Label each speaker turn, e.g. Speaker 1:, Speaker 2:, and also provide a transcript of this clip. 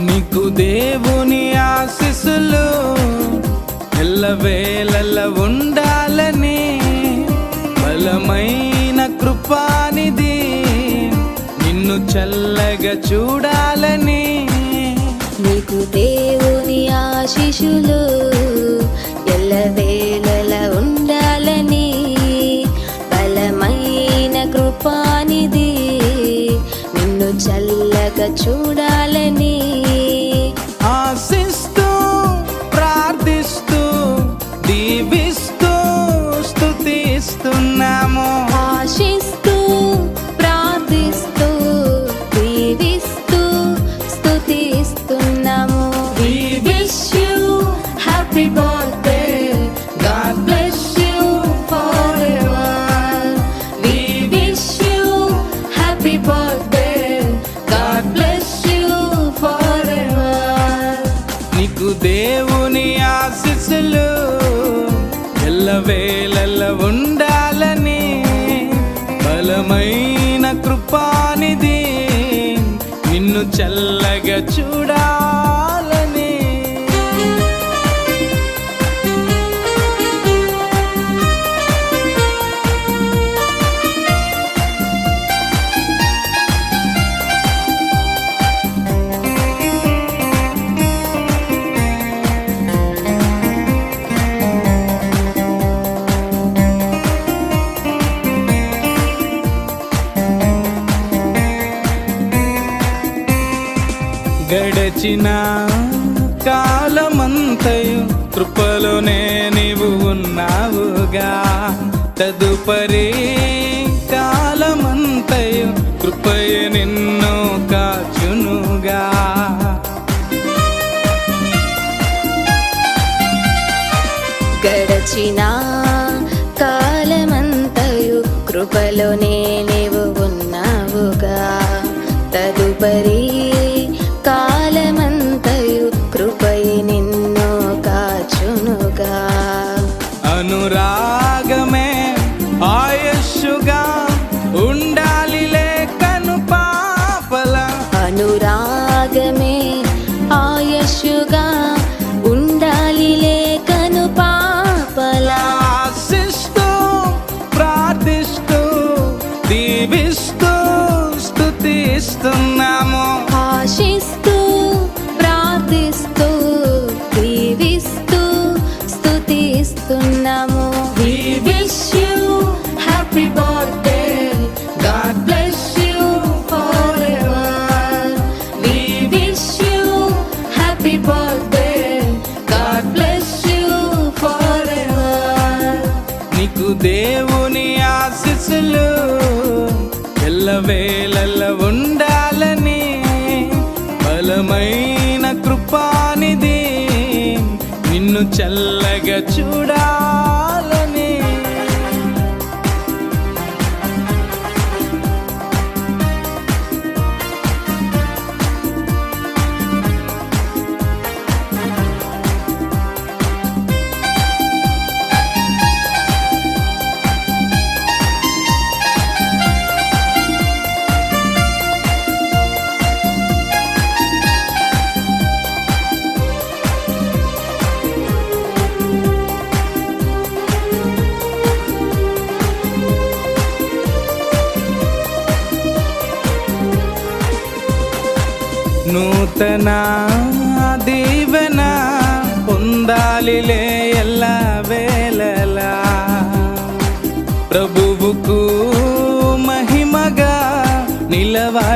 Speaker 1: నీకు దేవుని ఆశీస్సులు ఎల్లవేళలా ఉండాలని, బలమైన కృపానిధి నిన్ను చల్లగా చూడాలని.
Speaker 2: నీకు దేవుని ఆశీస్సులు ఎల్లవేళలా ఉండాలని, బలమైన కృపానిధి నిన్ను చల్లగా చూడాలని.
Speaker 1: ఆశిస్తూ ప్రార్థిస్తూ దీవిస్తూ స్తుతిస్తున్నాము.
Speaker 2: ఆశిస్తూ ప్రార్థిస్తూ దీవిస్తూ స్తుతిస్తున్నాము.
Speaker 1: We wish you happy birthday. God bless you forever.
Speaker 2: We wish you
Speaker 1: Happy birthday. God bless you forever. నీకు దేవుని ఆశీస్సులు ఎల్లవేళలా ఉండాలని, బలమైన కృపానిధి నిన్ను చల్లగా చూడాలని. గడచిన కాలమంతయు కృపలోనే నీవు ఉన్నావుగా, తదుపరి కాలమంతయు కృపయే నిన్ను కాచునుగా.
Speaker 2: గడచిన కాలమంతయు కృపలోనే నీవు ఉన్నావుగా, తదుపరి కాలమంతయు కృపయే నిన్ను కాచునుగా.
Speaker 1: అనురాగమే ఆయుష్గా ఉండాలి లేకను పాపల,
Speaker 2: అనురాగమే ఆయుష్గా ఉండాలి లేకను పాపలా.
Speaker 1: ఆశిస్తూ ప్రార్థిస్తూ దీవిస్తూ స్తుతిస్తున్నాము.
Speaker 2: ఆశిస్తూ ప్రార్థిస్తూ దీవిస్తూ స్తుతిస్తున్నాము.
Speaker 1: We wish you happy birthday. God bless you forever. We wish you happy birthday. God bless you forever. నీకు దేవుని ఆశీస్సులు ఎల్లవేళలా ఉండాలని, బలమైన కృపానిధి నిన్ను చల్లగా చూడాలని. నూతన దీవెన పొందాలిలే ఎల్ల వేళలా, ప్రభువుకు మహిమగా నిలవాలి.